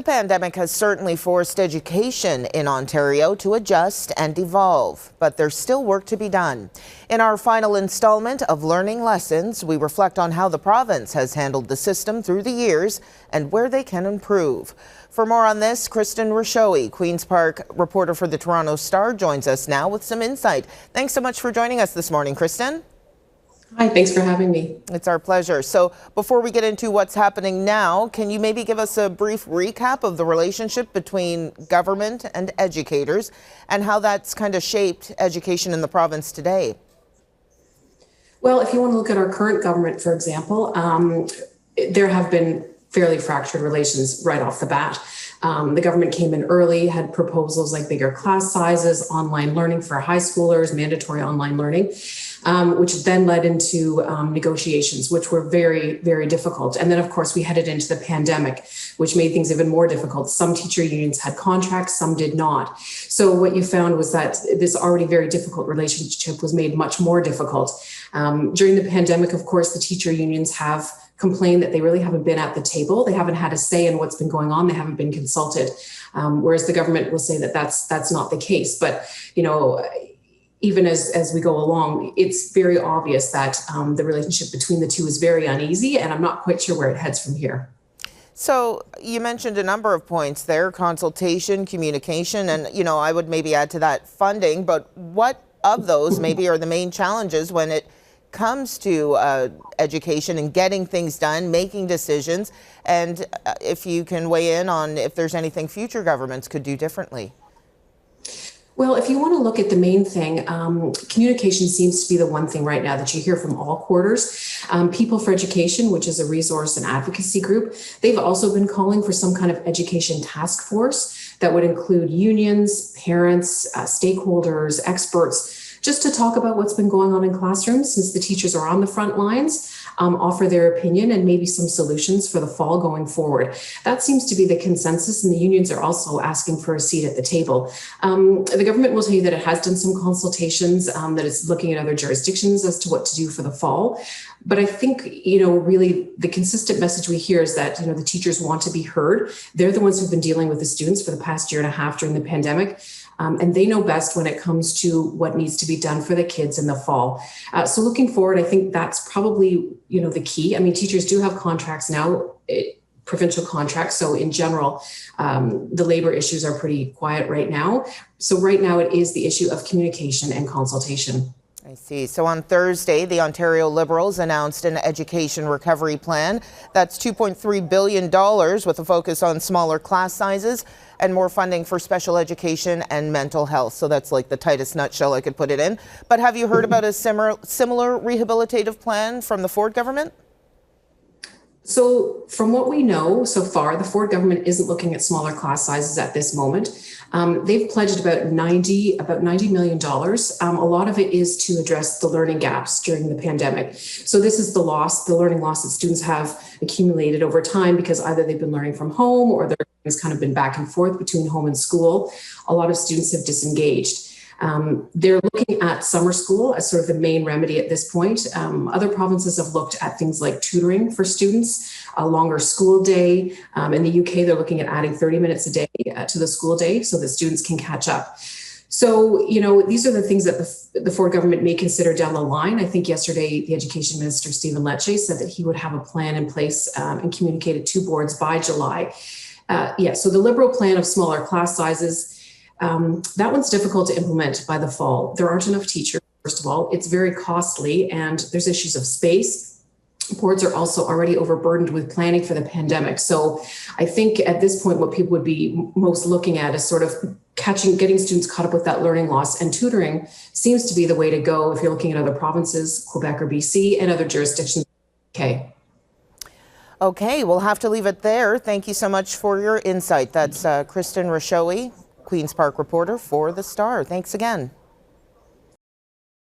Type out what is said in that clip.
The pandemic has certainly forced education in Ontario to adjust and evolve, but there's still work to be done. In our final installment of Learning Lessons, we reflect on how the province has handled the system through the years and where they can improve. For more on this, Kristin Rushowy, Queen's Park reporter for the Toronto Star, joins us now with some insight. Thanks so much for joining us this morning, Kristin. Hi, thanks for having me. It's our pleasure. So before we get into what's happening now, can you maybe give us a brief recap of the relationship between government and educators and how that's kind of shaped education in the province today? Well, if you want to look at our current government, for example, there have been fairly fractured relations right off the bat. The government came in early, had proposals like bigger class sizes, online learning for high schoolers, mandatory online learning, which then led into negotiations, which were very, very difficult. And then, of course, we headed into the pandemic, which made things even more difficult. Some teacher unions had contracts, some did not. So what you found was that this already very difficult relationship was made much more difficult. During the pandemic, of course, the teacher unions have complained that they really haven't been at the table. They haven't had a say in what's been going on. They haven't been consulted. Whereas the government will say that that's not the case. But, you know, even as we go along, it's very obvious that the relationship between the two is very uneasy, and I'm not quite sure where it heads from here. So you mentioned a number of points there: consultation, communication, and, you know, I would maybe add to that funding. But what of those maybe are the main challenges when it comes to education and getting things done, making decisions, and if you can weigh in on if there's anything future governments could do differently? Well, if you want to look at the main thing, communication seems to be the one thing right now that you hear from all quarters. People for Education, which is a resource and advocacy group, they've also been calling for some kind of education task force that would include unions, parents, stakeholders, experts, just to talk about what's been going on in classrooms, since the teachers are on the front lines, offer their opinion and maybe some solutions for the fall going forward. That seems to be the consensus, and the unions are also asking for a seat at the table. The government will tell you that it has done some consultations, that it's looking at other jurisdictions as to what to do for the fall. But I think, you know, really the consistent message we hear is that, you know, the teachers want to be heard. They're the ones who've been dealing with the students for the past year and a half during the pandemic. And they know best when it comes to what needs to be done for the kids in the fall. So looking forward, I think that's probably, you know, the key. I mean, teachers do have contracts now, provincial contracts. So in general, the labor issues are pretty quiet right now. So right now it is the issue of communication and consultation. I see. So on Thursday, the Ontario Liberals announced an education recovery plan. That's $2.3 billion with a focus on smaller class sizes and more funding for special education and mental health. So that's like the tightest nutshell I could put it in. But have you heard about a similar rehabilitative plan from the Ford government? So from what we know so far, the Ford government isn't looking at smaller class sizes at this moment. They've pledged about $90 million. A lot of it is to address the learning gaps during the pandemic. So this is the learning loss that students have accumulated over time because either they've been learning from home or their learning's kind of been back and forth between home and school. A lot of students have disengaged. They're looking at summer school as sort of the main remedy at this point. Other provinces have looked at things like tutoring for students, a longer school day. In the UK, they're looking at adding 30 minutes a day to the school day so that students can catch up. So, you know, these are the things that the Ford government may consider down the line. I think yesterday, the Education Minister, Stephen Lecce, said that he would have a plan in place and communicate it to boards by July. So the Liberal plan of smaller class sizes, that one's difficult to implement by the fall. There aren't enough teachers, first of all. It's very costly, and there's issues of space. Boards are also already overburdened with planning for the pandemic. So I think at this point, what people would be most looking at is sort of getting students caught up with that learning loss, and tutoring seems to be the way to go if you're looking at other provinces, Quebec or BC, and other jurisdictions. Okay, we'll have to leave it there. Thank you so much for your insight. That's Kristin Rushowy, Queen's Park reporter for The Star. Thanks again.